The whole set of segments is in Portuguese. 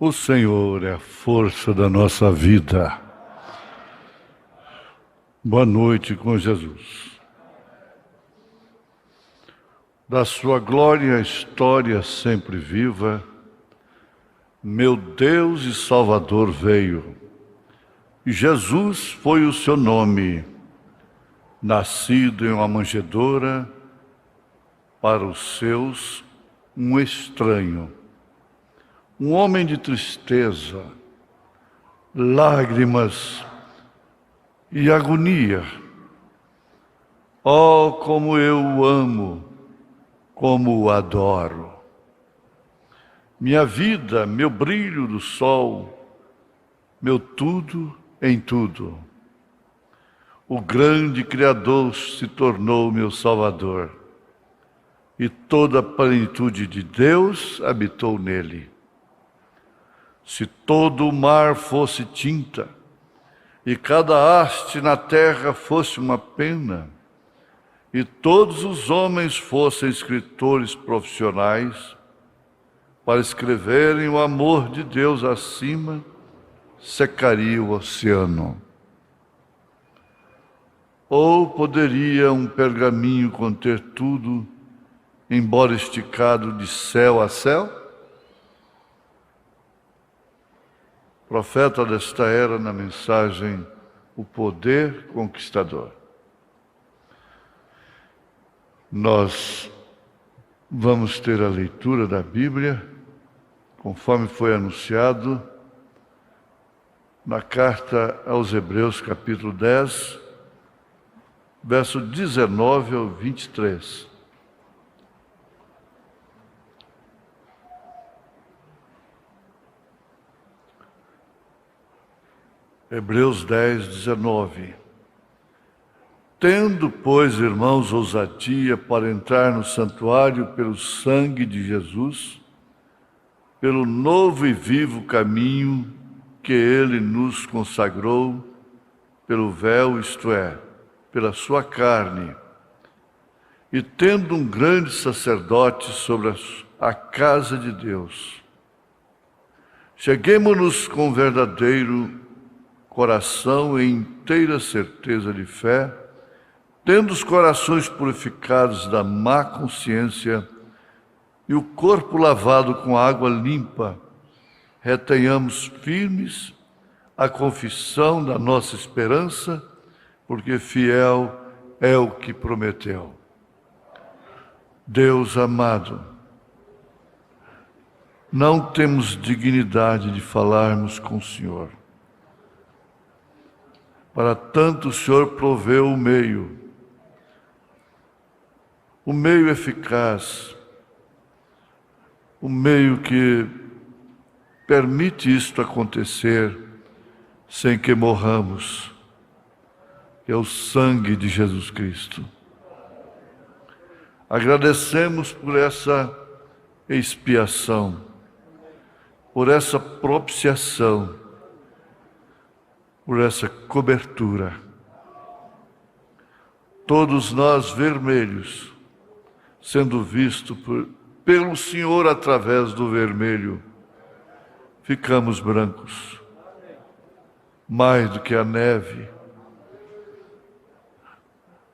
O Senhor é a força da nossa vida. Boa noite com Jesus. Da sua glória a história sempre viva, meu Deus e Salvador veio. E Jesus foi o seu nome, nascido em uma manjedoura, para os seus um estranho. Um homem de tristeza, lágrimas e agonia. Oh, como eu o amo, como o adoro. Minha vida, meu brilho do sol, meu tudo em tudo. O grande Criador se tornou meu Salvador, e toda a plenitude de Deus habitou nele. Se todo o mar fosse tinta, e cada haste na terra fosse uma pena, e todos os homens fossem escritores profissionais, para escreverem o amor de Deus acima, secaria o oceano. Ou poderia um pergaminho conter tudo, embora esticado de céu a céu? Profeta desta era na mensagem O Poder Conquistador. Nós vamos ter a leitura da Bíblia, conforme foi anunciado, na carta aos Hebreus, capítulo 10, verso 19 ao 23. Hebreus 10, 19. Tendo, pois, irmãos, ousadia para entrar no santuário pelo sangue de Jesus, pelo novo e vivo caminho que ele nos consagrou, pelo véu, isto é, pela sua carne, e tendo um grande sacerdote sobre a casa de Deus, cheguemo-nos com verdadeiro coração e inteira certeza de fé, tendo os corações purificados da má consciência e o corpo lavado com água limpa, retenhamos firmes a confissão da nossa esperança, porque fiel é o que prometeu. Deus amado, não temos dignidade de falarmos com o Senhor. Para tanto o Senhor proveu o meio eficaz, o meio que permite isto acontecer sem que morramos, que é o sangue de Jesus Cristo. Agradecemos por essa expiação, por essa propiciação, por essa cobertura. Todos nós vermelhos, sendo vistos pelo Senhor através do vermelho, ficamos brancos, mais do que a neve.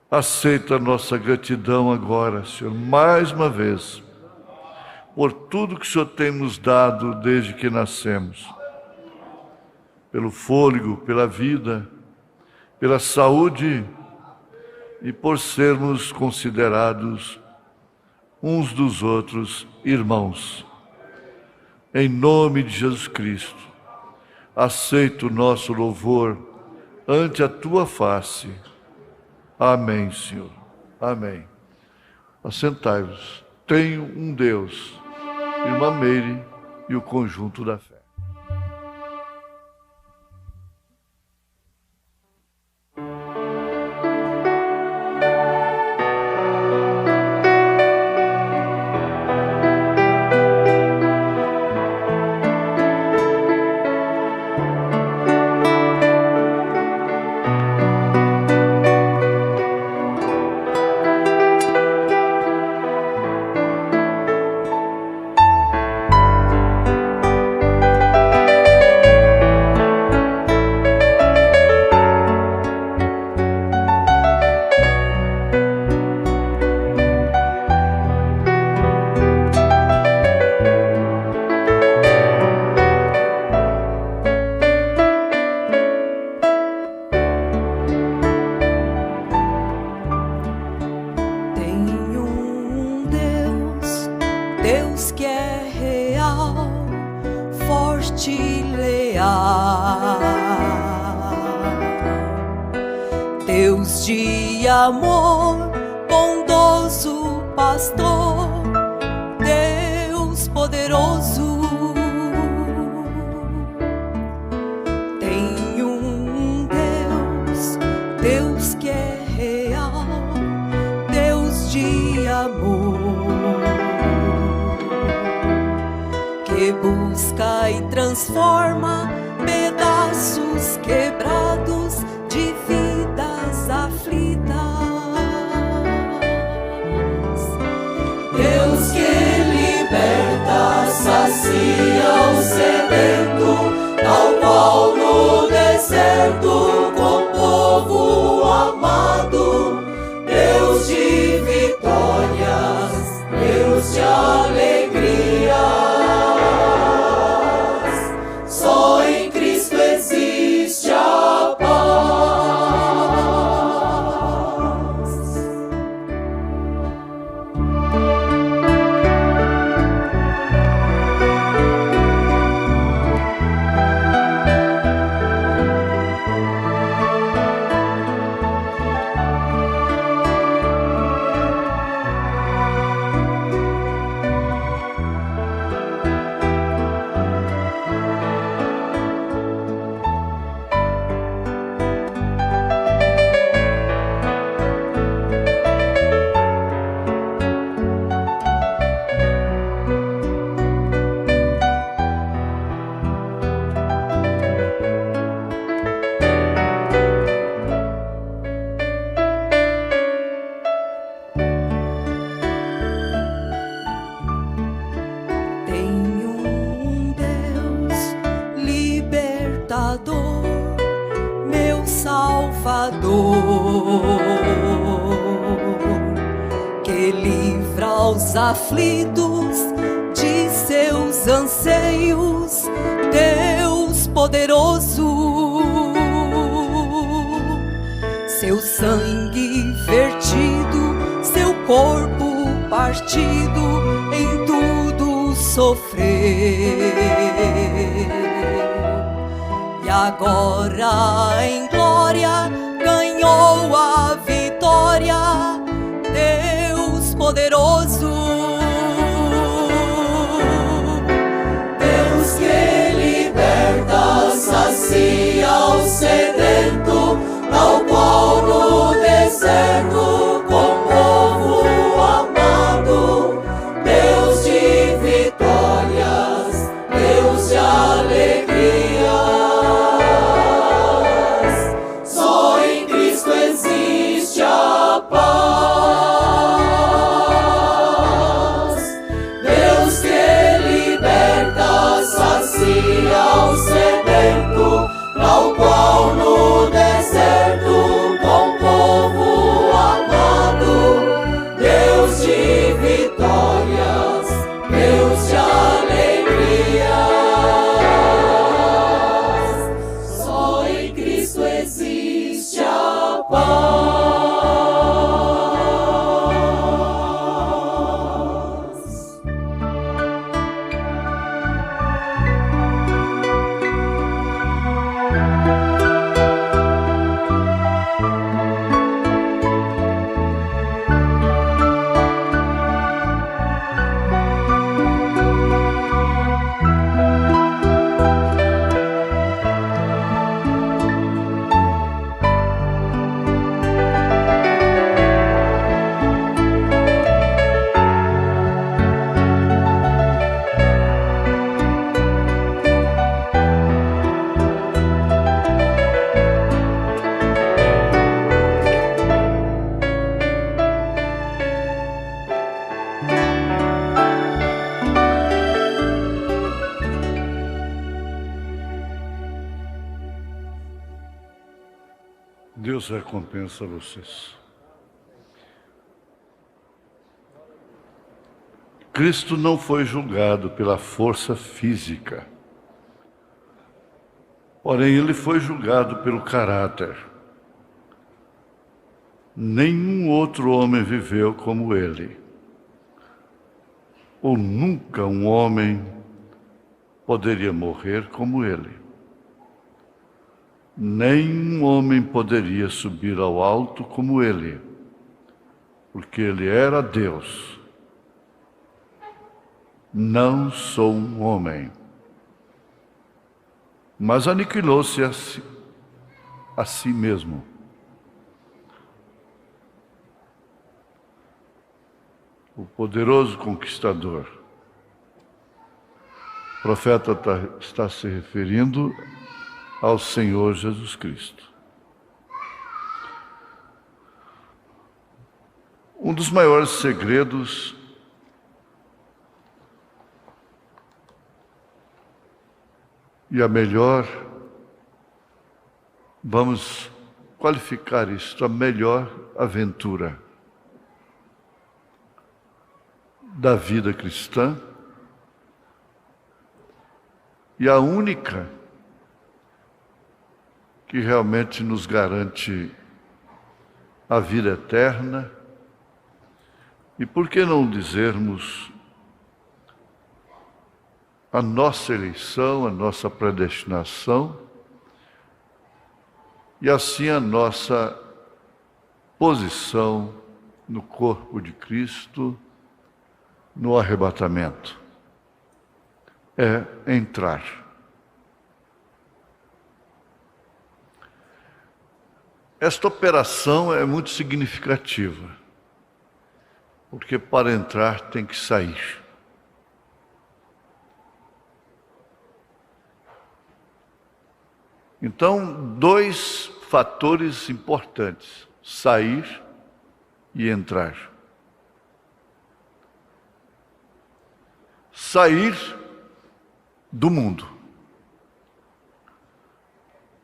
Aceita a nossa gratidão agora, Senhor, mais uma vez, por tudo que o Senhor tem nos dado desde que nascemos. Pelo fôlego, pela vida, pela saúde e por sermos considerados uns dos outros irmãos. Em nome de Jesus Cristo, aceita o nosso louvor ante a tua face. Amém, Senhor. Amém. Assentai-vos. Tenho um Deus, irmã Meire e o conjunto da fé. Deus de amor, bondoso pastor, Deus poderoso. Tem um Deus, Deus que é real, Deus de amor, que busca e transforma pedaços quebrados de vidas aflitas. Deus que liberta, sacia o sedento, tal qual no deserto, com povo amado. Deus de vitórias, Deus de alegrias. Só em Cristo existe a paz. Meu Salvador, que livra os aflitos de seus anseios, Deus poderoso. Seu sangue vertido, seu corpo partido, em tudo sofreu. E agora em glória ganhou a vitória, Deus poderoso. Deus que liberta, sacia o sedento, tal qual no deserto, com povo amado. Deus de vitórias, Deus de alegria. Ao sedento, tal qual no deserto, com povo amado. Deus de vitórias, Deus de alegrias. Só em Cristo existe a paz. Deus recompensa vocês. Cristo não foi julgado pela força física, porém ele foi julgado pelo caráter. Nenhum outro homem viveu como ele, ou nunca um homem poderia morrer como ele. nenhum homem poderia subir ao alto como ele, porque ele era Deus. Não sou um homem. Mas aniquilou-se a si mesmo. O poderoso conquistador. O profeta está se referindo ao Senhor Jesus Cristo. Um dos maiores segredos e a melhor, vamos qualificar isto, a melhor aventura da vida cristã e a única que realmente nos garante a vida eterna e, por que não dizermos, a nossa eleição, a nossa predestinação e assim a nossa posição no corpo de Cristo no arrebatamento. É entrar. Esta operação é muito significativa, porque para entrar tem que sair. Então, dois fatores importantes: sair e entrar. Sair do mundo.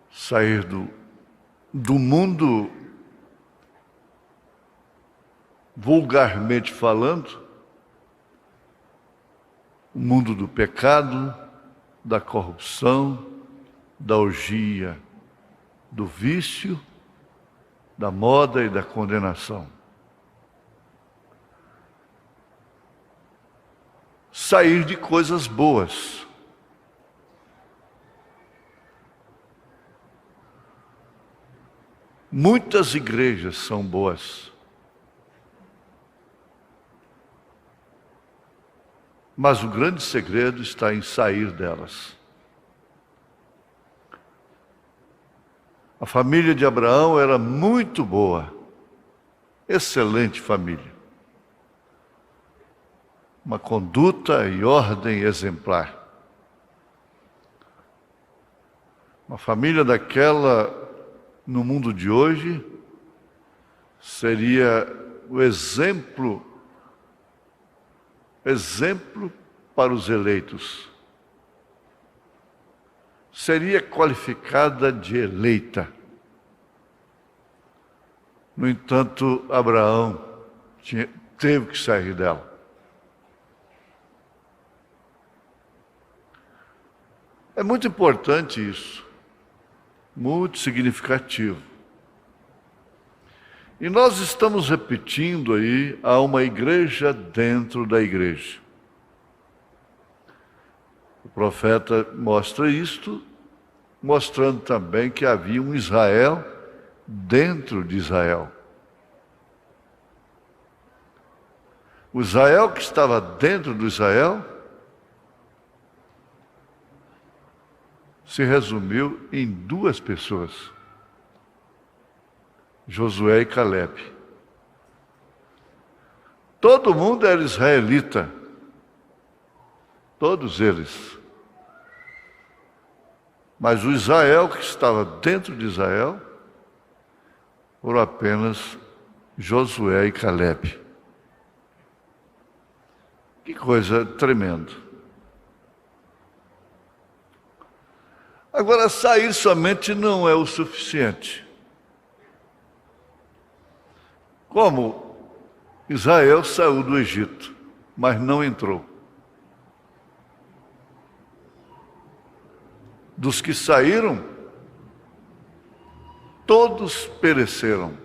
Sair do mundo, vulgarmente falando, o mundo do pecado, da corrupção, da orgia, do vício, da moda e da condenação. Sair de coisas boas. Muitas igrejas são boas, mas o grande segredo está em sair delas. A família de Abraão era muito boa, excelente família. Uma conduta e ordem exemplar. Uma família daquela, no mundo de hoje, seria o exemplo para os eleitos. Seria qualificada de eleita. No entanto, Abraão teve que sair dela. É muito importante isso, muito significativo. E nós estamos repetindo aí, há uma igreja dentro da igreja. O profeta mostra isto, mostrando também que havia um Israel dentro de Israel. O Israel que estava dentro do Israel se resumiu em duas pessoas: Josué e Calebe. Todo mundo era israelita, todos eles. Mas o Israel que estava dentro de Israel foram apenas Josué e Calebe. Que coisa tremenda. Agora, sair somente não é o suficiente. Como Israel saiu do Egito, mas não entrou. Dos que saíram, todos pereceram,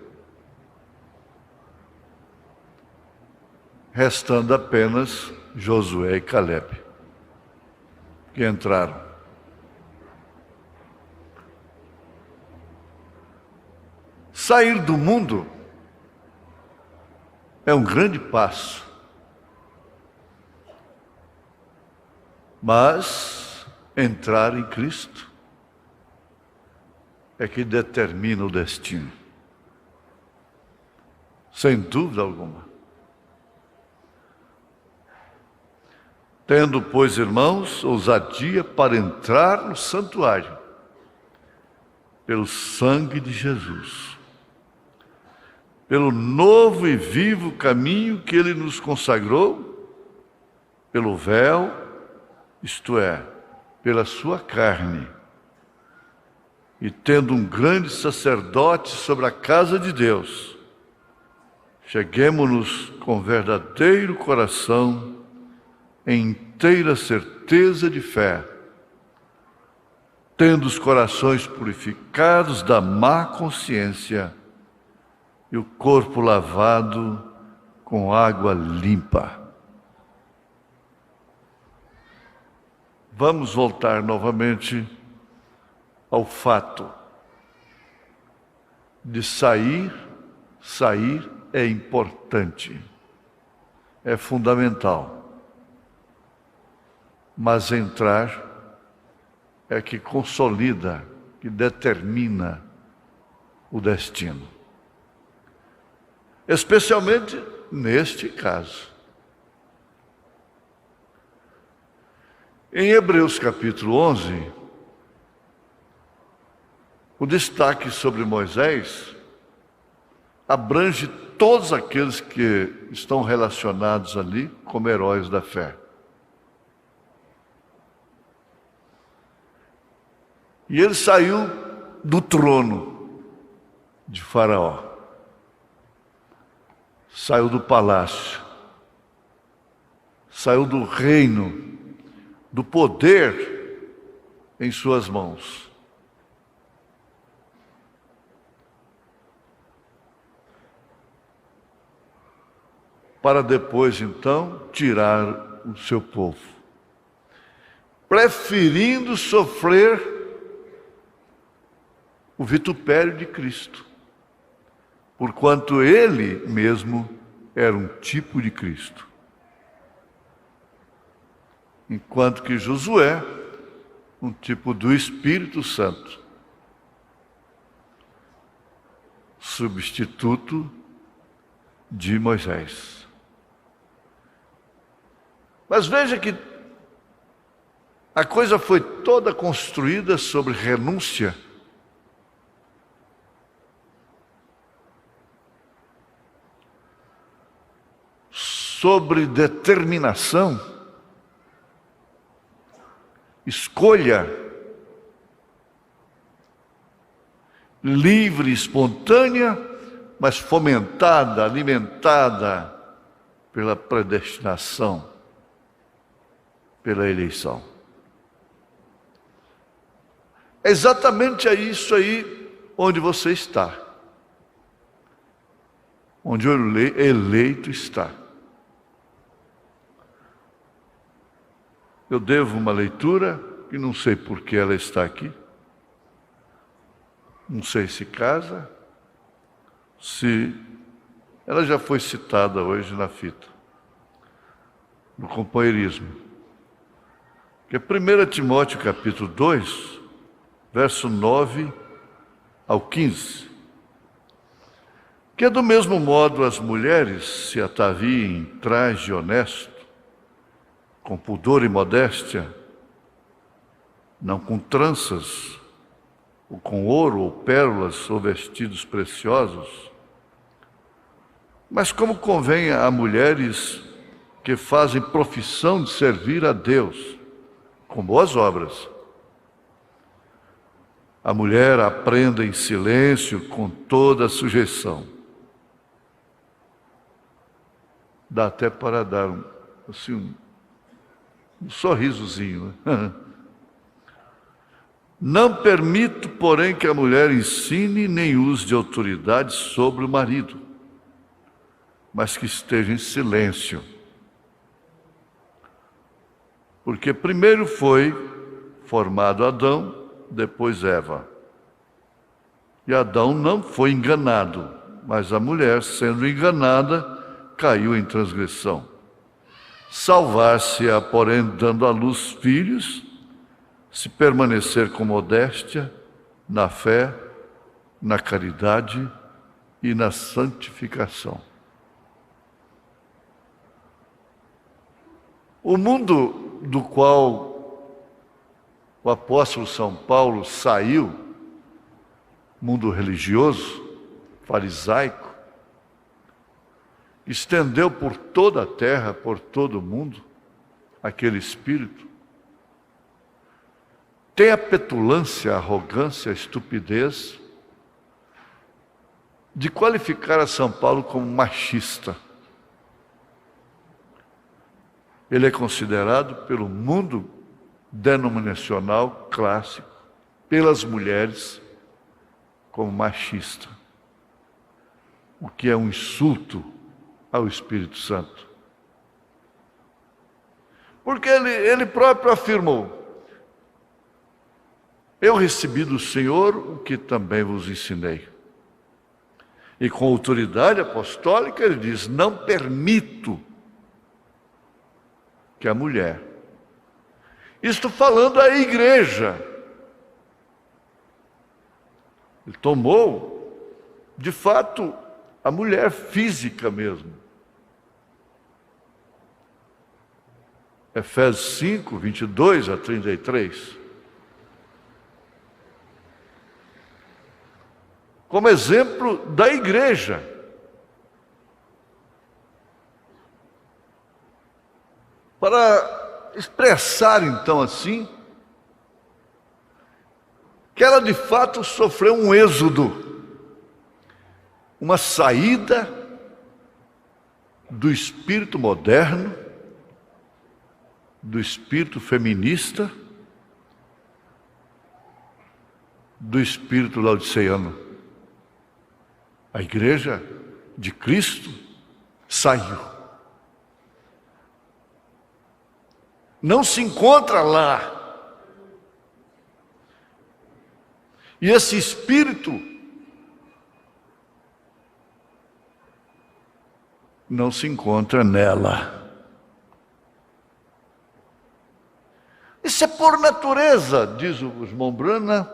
restando apenas Josué e Calebe, que entraram. Sair do mundo é um grande passo, mas entrar em Cristo é que determina o destino, sem dúvida alguma. Tendo, pois, irmãos, ousadia para entrar no santuário, pelo sangue de Jesus, pelo novo e vivo caminho que Ele nos consagrou, pelo véu, isto é, pela sua carne, e tendo um grande sacerdote sobre a casa de Deus, cheguemo-nos com verdadeiro coração, em inteira certeza de fé, tendo os corações purificados da má consciência e o corpo lavado com água limpa. Vamos voltar novamente ao fato de sair é importante, é fundamental. Mas entrar é que consolida, que determina o destino. Especialmente neste caso. Em Hebreus capítulo 11, o destaque sobre Moisés abrange todos aqueles que estão relacionados ali como heróis da fé. E ele saiu do trono de Faraó, saiu do palácio, saiu do reino, do poder em suas mãos. Para depois, então, tirar o seu povo, preferindo sofrer o vitupério de Cristo, porquanto ele mesmo era um tipo de Cristo. Enquanto que Josué, um tipo do Espírito Santo, substituto de Moisés. Mas veja que a coisa foi toda construída sobre renúncia, sobre determinação, escolha livre, espontânea, mas fomentada, alimentada pela predestinação, pela eleição. É exatamente isso aí onde você está, onde o eleito está. Eu devo uma leitura, que não sei por que ela está aqui, não sei se casa, se ela já foi citada hoje na fita, no companheirismo, que é 1 Timóteo capítulo 2, verso 9 ao 15, que é do mesmo modo as mulheres se ataviem traje honesto, com pudor e modéstia, não com tranças, ou com ouro ou pérolas ou vestidos preciosos, mas como convém a mulheres que fazem profissão de servir a Deus, com boas obras. A mulher aprenda em silêncio, com toda a sujeição. Dá até para dar um sorrisozinho, né? Não permito, porém, que a mulher ensine nem use de autoridade sobre o marido, mas que esteja em silêncio. Porque primeiro foi formado Adão, depois Eva. E Adão não foi enganado, mas a mulher, sendo enganada, caiu em transgressão. Salvar-se-á, porém, dando à luz filhos, se permanecer com modéstia, na fé, na caridade e na santificação. O mundo do qual o apóstolo São Paulo saiu, mundo religioso, farisaico, estendeu por toda a terra, por todo o mundo, aquele espírito. Tem a petulância, a arrogância, a estupidez de qualificar a São Paulo como machista. Ele é considerado pelo mundo denominacional clássico, pelas mulheres, como machista, o que é um insulto ao Espírito Santo. Porque ele próprio afirmou: eu recebi do Senhor o que também vos ensinei. E com autoridade apostólica ele diz: não permito que a mulher, isto falando à igreja, ele tomou, de fato, a mulher física mesmo. Efésios 5, 22 a 33. Como exemplo da igreja. Para expressar então assim, que ela de fato sofreu um êxodo, uma saída do espírito moderno, do espírito feminista, do espírito laodiceano. A igreja de Cristo saiu. Não se encontra lá. E esse espírito não se encontra nela. Isso é por natureza, diz o Gusmão Brana.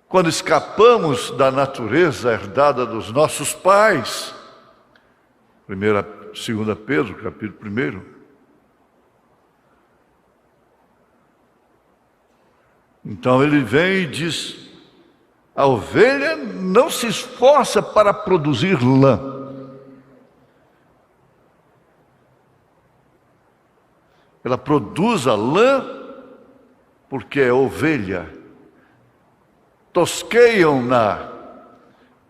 Quando escapamos da natureza herdada dos nossos pais, 2 Pedro, capítulo 1. Então ele vem e diz: a ovelha não se esforça para produzir lã. Ela produz a lã porque é ovelha. Tosqueiam-na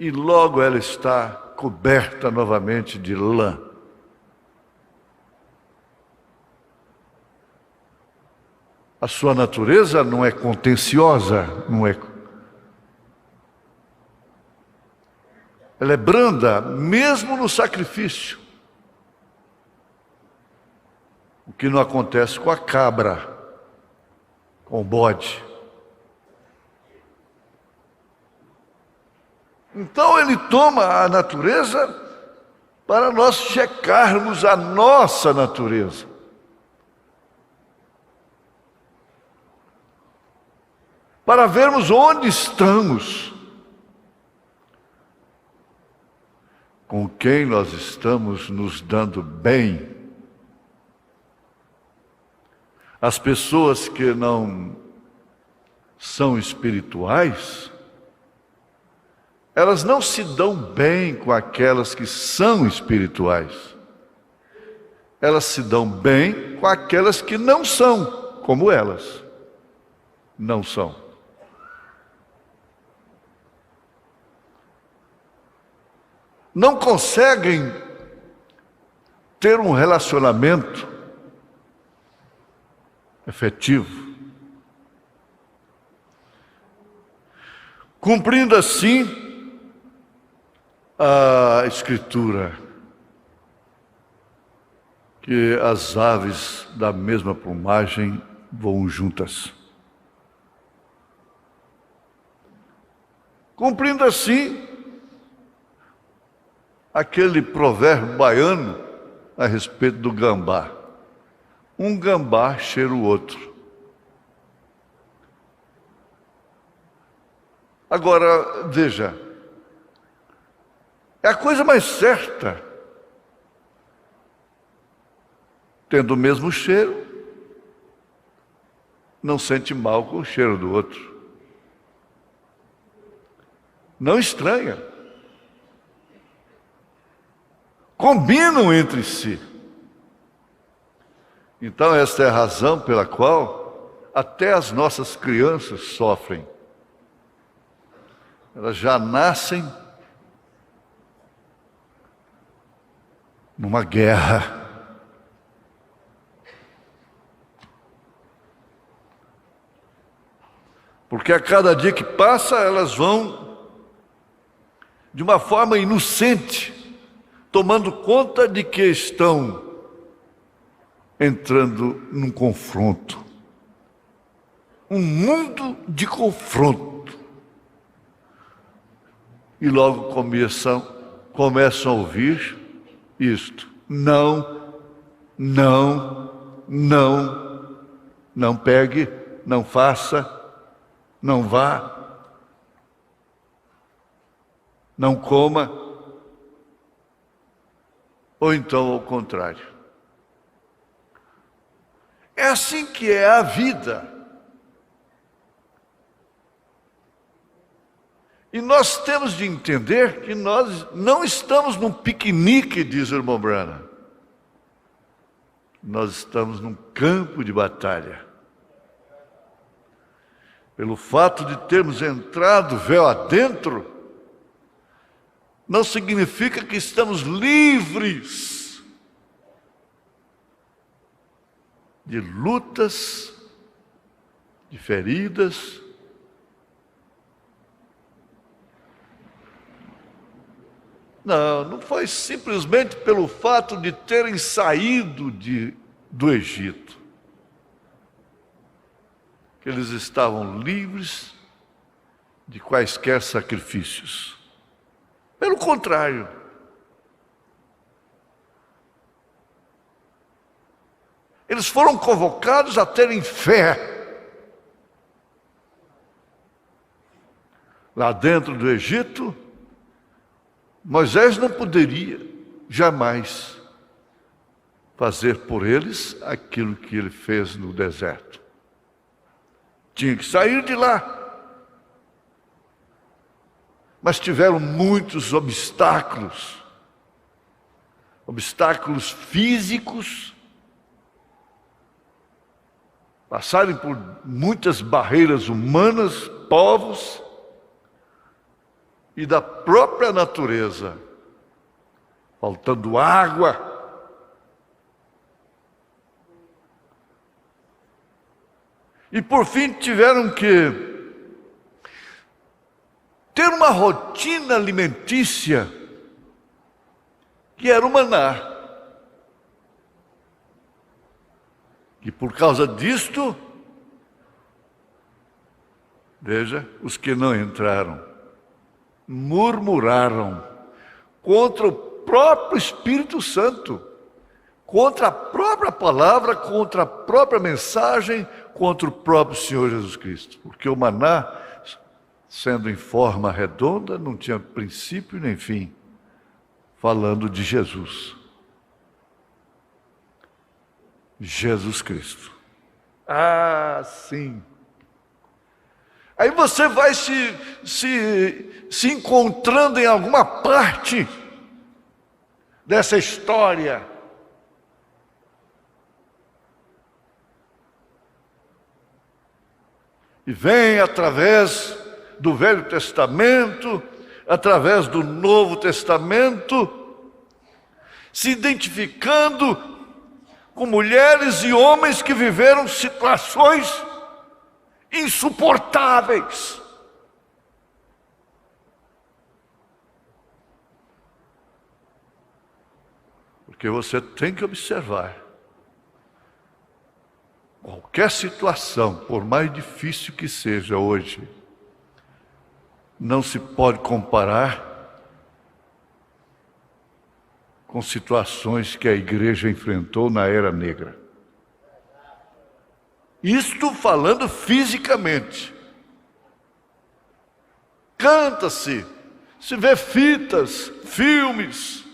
e logo ela está coberta novamente de lã. A sua natureza não é contenciosa, não é. Ela é branda, mesmo no sacrifício. O que não acontece com a cabra, com o bode. Então ele toma a natureza para nós checarmos a nossa natureza. Para vermos onde estamos, com quem nós estamos nos dando bem. As pessoas que não são espirituais, elas não se dão bem com aquelas que são espirituais. Elas se dão bem com aquelas que não são, como elas não são. Não conseguem ter um relacionamento efetivo, cumprindo assim a Escritura, que as aves da mesma plumagem voam juntas. cumprindo assim aquele provérbio baiano a respeito do gambá. Um gambá cheira o outro. Agora, veja, é a coisa mais certa, tendo o mesmo cheiro, não sente mal com o cheiro do outro. Não estranha. Combinam entre si. Então, esta é a razão pela qual até as nossas crianças sofrem. Elas já nascem numa guerra. Porque a cada dia que passa, elas vão, de uma forma inocente, tomando conta de que estão entrando num confronto. Um mundo de confronto. E logo começam a ouvir isto. Não, não, não, não pegue, não faça, não vá, não coma, ou então ao contrário. É assim que é a vida. E nós temos de entender que nós não estamos num piquenique, diz o irmão Branham. Nós estamos num campo de batalha. Pelo fato de termos entrado véu adentro, não significa que estamos livres de lutas, de feridas. Não foi simplesmente pelo fato de terem saído do Egito, que eles estavam livres de quaisquer sacrifícios. Pelo contrário, eles foram convocados a terem fé. Lá dentro do Egito, Moisés não poderia jamais fazer por eles aquilo que ele fez no deserto. Tinha que sair de lá. Mas tiveram muitos obstáculos. Obstáculos físicos. Passarem por muitas barreiras humanas, povos, e da própria natureza, faltando água, e por fim tiveram que ter uma rotina alimentícia que era o maná. E por causa disto, veja, os que não entraram murmuraram contra o próprio Espírito Santo, contra a própria palavra, contra a própria mensagem, contra o próprio Senhor Jesus Cristo. Porque o maná, sendo em forma redonda, não tinha princípio nem fim, falando de Jesus. Jesus Cristo. Ah, sim. Aí você vai se encontrando em alguma parte dessa história. E vem através do Velho Testamento, através do Novo Testamento, se identificando com mulheres e homens que viveram situações insuportáveis. Porque você tem que observar, qualquer situação, por mais difícil que seja hoje, não se pode comparar com situações que a igreja enfrentou na Era Negra. Isto falando fisicamente. Canta-se, se vê fitas, filmes,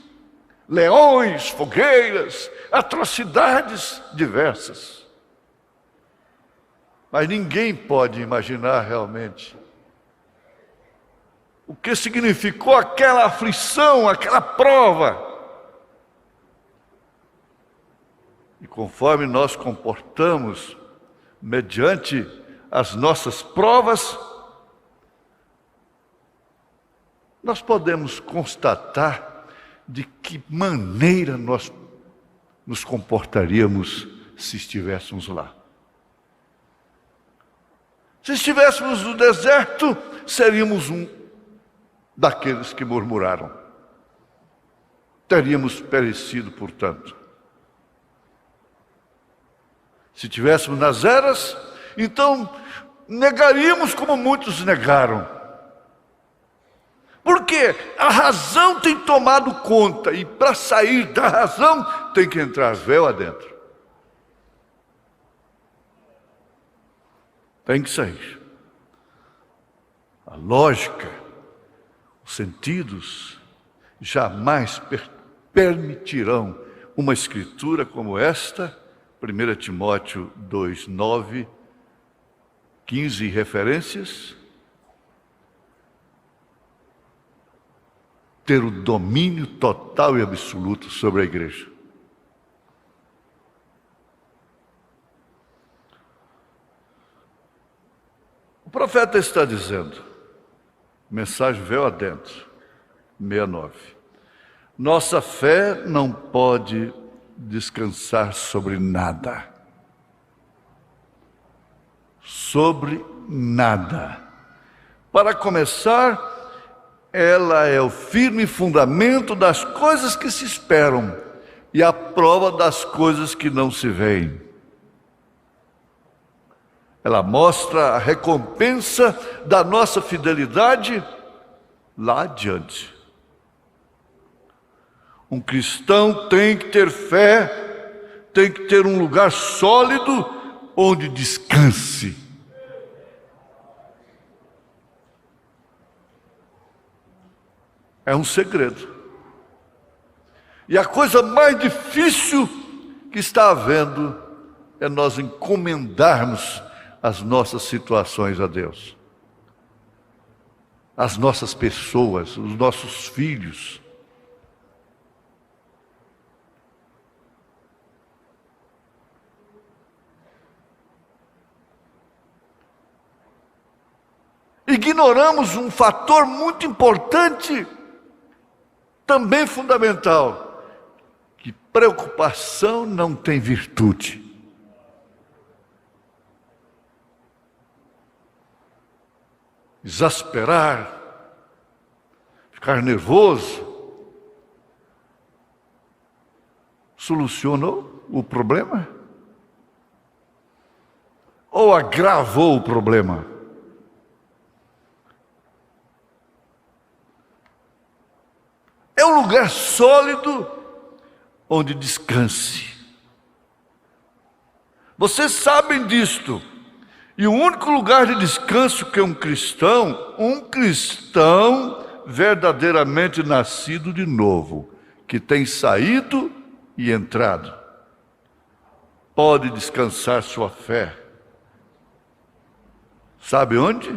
leões, fogueiras, atrocidades diversas. Mas ninguém pode imaginar realmente o que significou aquela aflição, aquela prova. E conforme nós comportamos mediante as nossas provas, nós podemos constatar de que maneira nós nos comportaríamos se estivéssemos lá. Se estivéssemos no deserto, seríamos um daqueles que murmuraram. Teríamos perecido, portanto. Se estivéssemos nas eras, então negaríamos como muitos negaram. Porque a razão tem tomado conta, e para sair da razão tem que entrar véu adentro. Tem que sair. A lógica, os sentidos jamais permitirão uma escritura como esta, 1 Timóteo 2, 9, 15 referências, ter o domínio total e absoluto sobre a igreja. O profeta está dizendo, mensagem véu adentro, 69. Nossa fé não pode descansar sobre nada. Sobre nada. Para começar, ela é o firme fundamento das coisas que se esperam e a prova das coisas que não se veem. Ela mostra a recompensa da nossa fidelidade lá adiante. Um cristão tem que ter fé, tem que ter um lugar sólido onde descanse. É um segredo. E a coisa mais difícil que está havendo é nós encomendarmos as nossas situações a Deus. As nossas pessoas, os nossos filhos. Ignoramos um fator muito importante, também fundamental, que preocupação não tem virtude. Exasperar, ficar nervoso, solucionou o problema? Ou agravou o problema? É um lugar sólido onde descanse. Vocês sabem disto. E o único lugar de descanso que um cristão verdadeiramente nascido de novo, que tem saído e entrado, pode descansar sua fé. Sabe onde?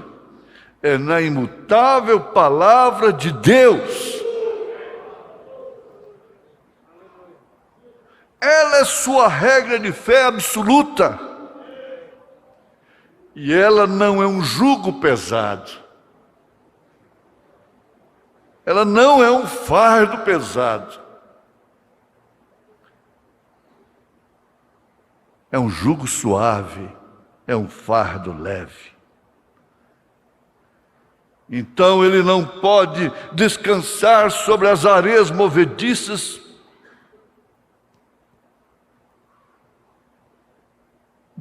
É na imutável palavra de Deus. Ela é sua regra de fé absoluta. E ela não é um jugo pesado. Ela não é um fardo pesado. É um jugo suave, é um fardo leve. Então ele não pode descansar sobre as areias movediças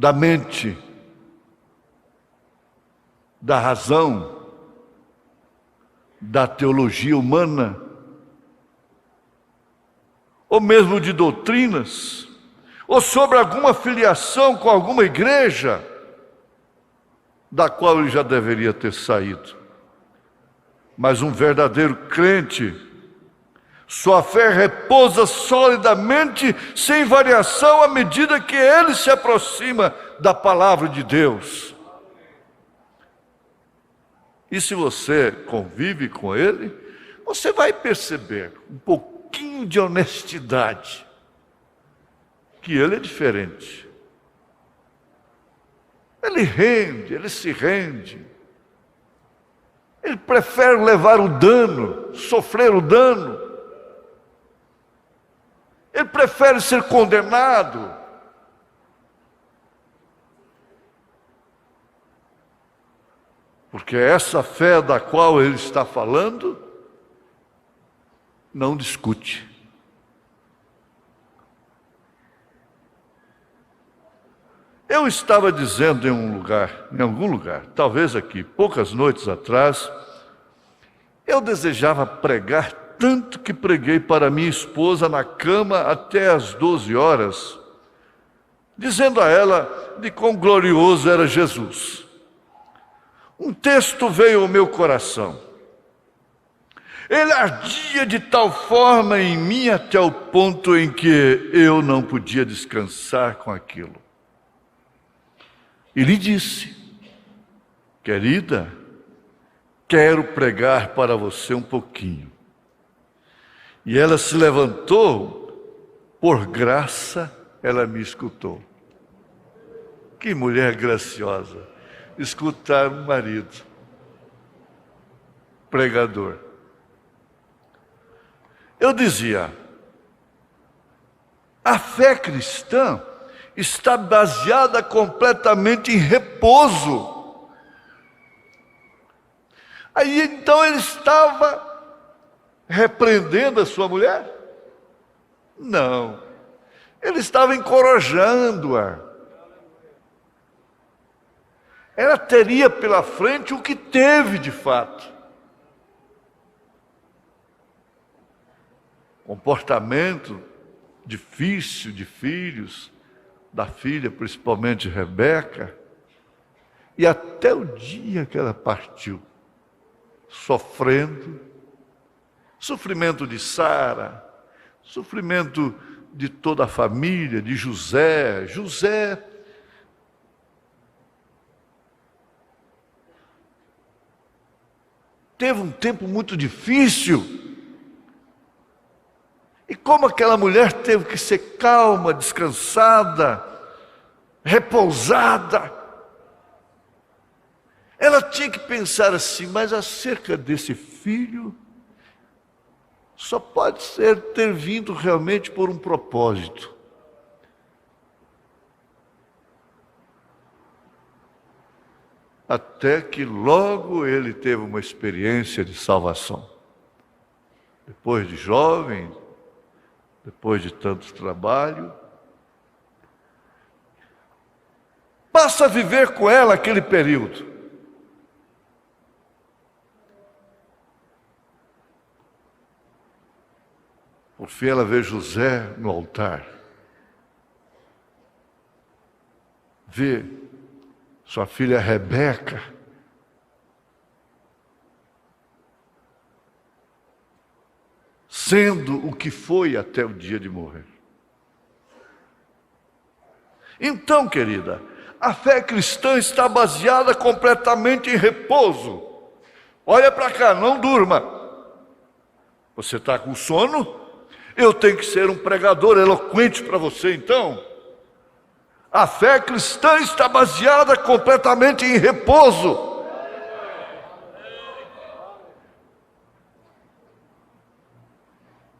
da mente, da razão, da teologia humana, ou mesmo de doutrinas, ou sobre alguma filiação com alguma igreja, da qual ele já deveria ter saído. Mas um verdadeiro crente, sua fé repousa solidamente, sem variação, à medida que ele se aproxima da palavra de Deus. E se você convive com ele, você vai perceber um pouquinho de honestidade, que ele é diferente. Ele rende, ele se rende. Ele prefere levar o dano, sofrer o dano. Ele prefere ser condenado. Porque essa fé da qual ele está falando, não discute. Eu estava dizendo em algum lugar, talvez aqui, poucas noites atrás, eu desejava pregar tanto que preguei para minha esposa na cama até às 12 horas, dizendo a ela de quão glorioso era Jesus. Um texto veio ao meu coração. Ele ardia de tal forma em mim até o ponto em que eu não podia descansar com aquilo. E lhe disse: querida, quero pregar para você um pouquinho. E ela se levantou, por graça ela me escutou. Que mulher graciosa, escutar um marido pregador. Eu dizia, a fé cristã está baseada completamente em repouso. Aí então ele estava repreendendo a sua mulher? Não, ele estava encorajando-a. Ela teria pela frente o que teve de fato. Comportamento difícil de filhos, da filha, principalmente Rebeca, e até o dia que ela partiu, sofrendo, sofrimento de Sara, sofrimento de toda a família, de José. José teve um tempo muito difícil. E como aquela mulher teve que ser calma, descansada, repousada, ela tinha que pensar assim, mas acerca desse filho, só pode ter vindo realmente por um propósito. Até que logo ele teve uma experiência de salvação. Depois de jovem, depois de tanto trabalho, passa a viver com ela aquele período. Por fim, ela vê José no altar, vê sua filha Rebeca sendo o que foi até o dia de morrer. Então, querida, a fé cristã está baseada completamente em repouso. Olha para cá, não durma. Você está com sono? Eu tenho que ser um pregador eloquente para você, então. A fé cristã está baseada completamente em repouso.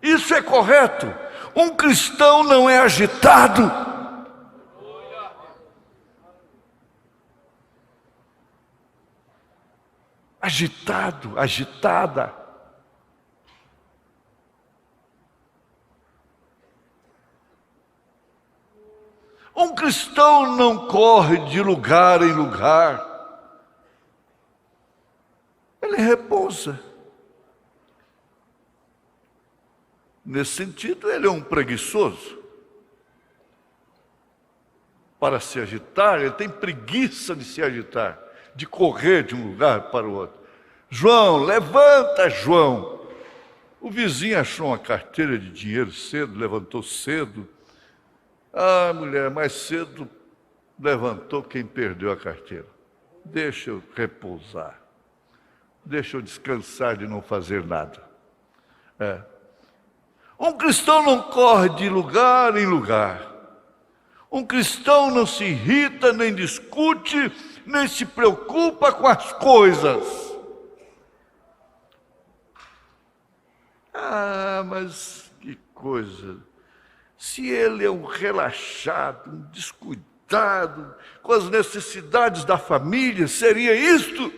Isso é correto. Um cristão não é agitado. Agitado, agitada. Um cristão não corre de lugar em lugar. Ele repousa. Nesse sentido, ele é um preguiçoso. Para se agitar, ele tem preguiça de se agitar, de correr de um lugar para o outro. João, levanta, João. O vizinho achou uma carteira de dinheiro cedo, levantou cedo. Ah, mulher, mais cedo levantou quem perdeu a carteira. Deixa eu repousar. Deixa eu descansar de não fazer nada. Um cristão não corre de lugar em lugar. Um cristão não se irrita, nem discute, nem se preocupa com as coisas. Ah, mas que coisa. Se ele é um relaxado, um descuidado com as necessidades da família, seria isto?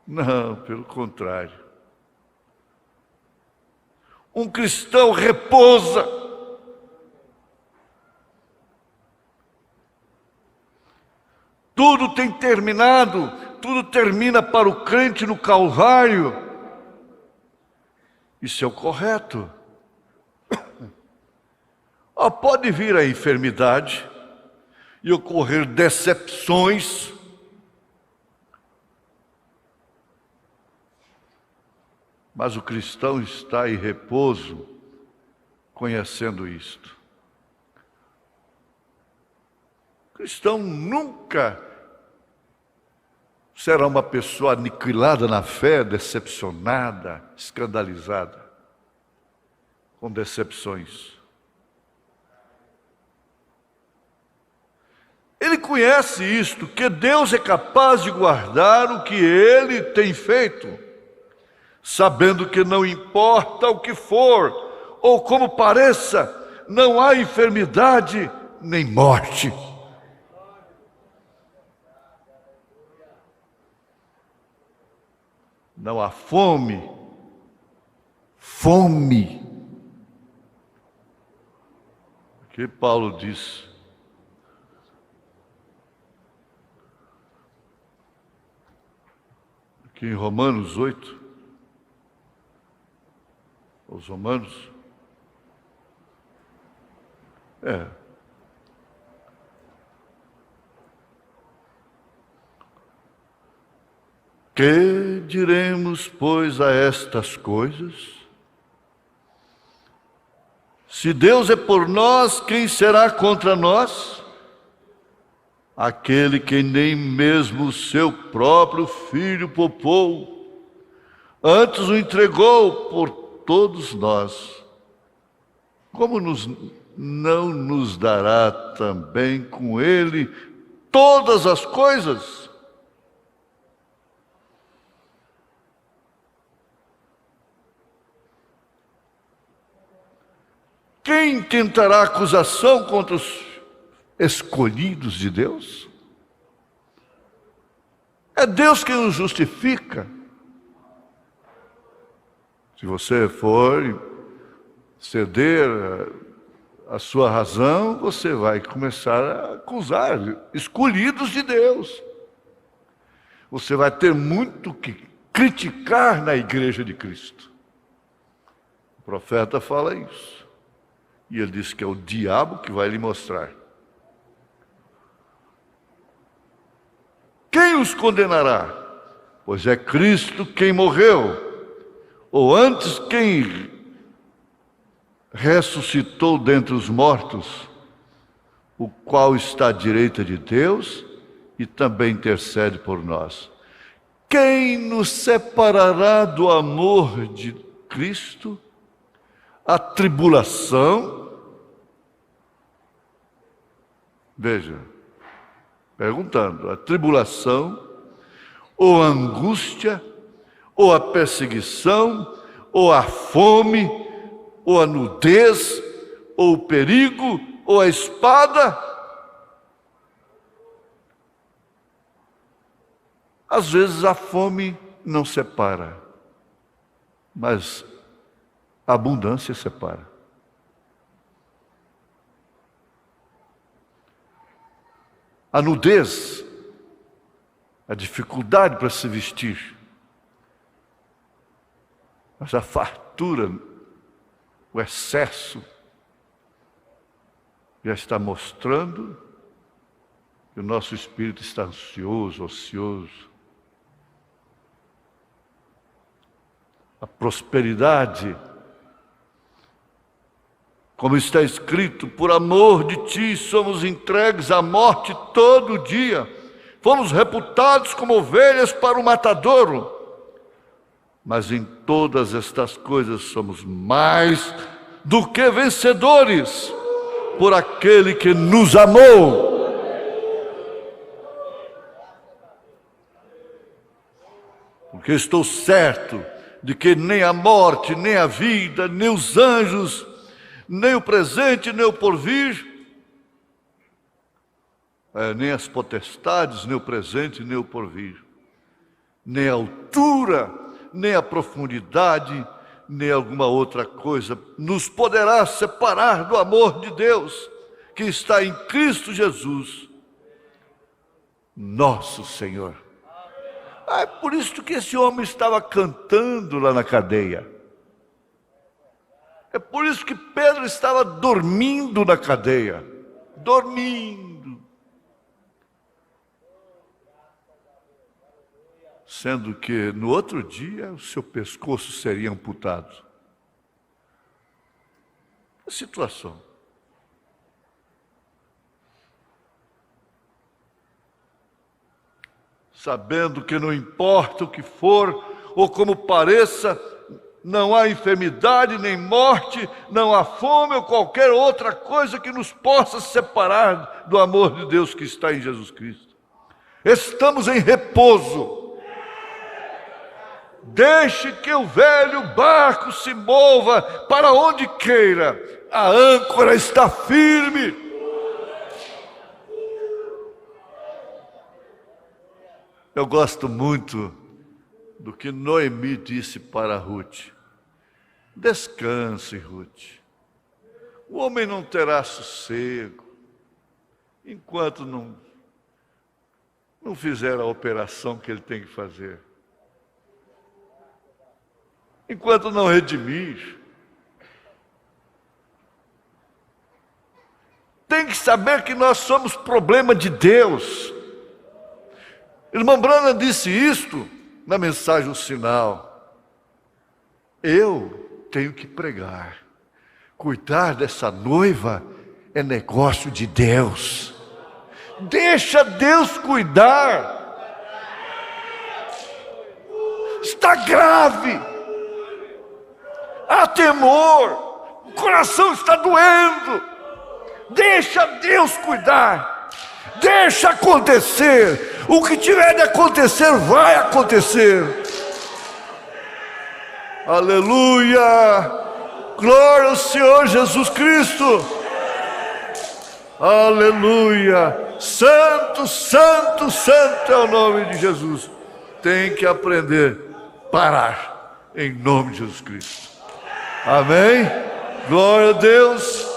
Não, pelo contrário. Um cristão repousa. Tudo tem terminado, tudo termina para o crente no Calvário. Isso é o correto. Pode vir a enfermidade e ocorrer decepções. Mas o cristão está em repouso, conhecendo isto. O cristão nunca será uma pessoa aniquilada na fé, decepcionada, escandalizada, com decepções. Ele conhece isto, que Deus é capaz de guardar o que Ele tem feito, sabendo que não importa o que for, ou como pareça, não há enfermidade nem morte. Não há fome. Que Paulo diz. Aqui em Romanos 8. Os Romanos. Que diremos, pois, a estas coisas? Se Deus é por nós, quem será contra nós? Aquele que nem mesmo o seu próprio Filho poupou, antes o entregou por todos nós. Como não nos dará também com Ele todas as coisas? Quem tentará acusação contra os escolhidos de Deus? É Deus quem os justifica. Se você for ceder a sua razão, você vai começar a acusar escolhidos de Deus. Você vai ter muito que criticar na igreja de Cristo. O profeta fala isso. E ele diz que é o diabo que vai lhe mostrar. Quem os condenará? Pois é Cristo quem morreu, ou antes quem ressuscitou dentre os mortos, o qual está à direita de Deus e também intercede por nós. Quem nos separará do amor de Cristo? A tribulação? Veja, perguntando, a tribulação, ou a angústia, ou a perseguição, ou a fome, ou a nudez, ou o perigo, ou a espada? Às vezes a fome não separa, mas a abundância separa. A nudez, a dificuldade para se vestir, Mas a fartura, o excesso, já está mostrando que o nosso espírito está ansioso, ocioso. A prosperidade, como está escrito, por amor de ti somos entregues à morte todo dia. Fomos reputados como ovelhas para o matadouro. Mas em todas estas coisas somos mais do que vencedores por aquele que nos amou. Porque estou certo de que nem a morte, nem a vida, nem os anjos, nem o presente, nem o porvir, nem as potestades, nem o presente, nem o porvir, nem a altura, nem a profundidade, nem alguma outra coisa nos poderá separar do amor de Deus que está em Cristo Jesus, nosso Senhor. É por isso que esse homem estava cantando lá na cadeia. É por isso que Pedro estava dormindo na cadeia. Dormindo. Sendo que no outro dia o seu pescoço seria amputado. A situação. Sabendo que não importa o que for ou como pareça, não há enfermidade nem morte, não há fome ou qualquer outra coisa que nos possa separar do amor de Deus que está em Jesus Cristo. Estamos em repouso. Deixe que o velho barco se mova para onde queira. A âncora está firme. Eu gosto muito do que Noemi disse para Ruth. Descanse, Ruth. O homem não terá sossego enquanto não fizer a operação que ele tem que fazer. Enquanto não redimir. Tem que saber que nós somos problema de Deus. Irmão Branham disse isto na mensagem O Sinal. Eu tenho que pregar. Cuidar dessa noiva é negócio de Deus. Deixa Deus cuidar. Está grave. Há temor. O coração está doendo. Deixa Deus cuidar. Deixa acontecer. O que tiver de acontecer, vai acontecer. Aleluia! Glória ao Senhor Jesus Cristo! Aleluia! Santo, santo, santo é o nome de Jesus. Tem que aprender a parar em nome de Jesus Cristo. Amém? Glória a Deus!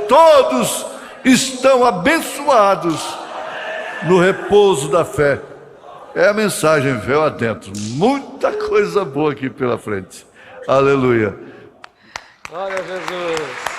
Todos estão abençoados no repouso da fé. É a mensagem, véu adentro. Muita coisa boa aqui pela frente. Aleluia. Glória a Jesus.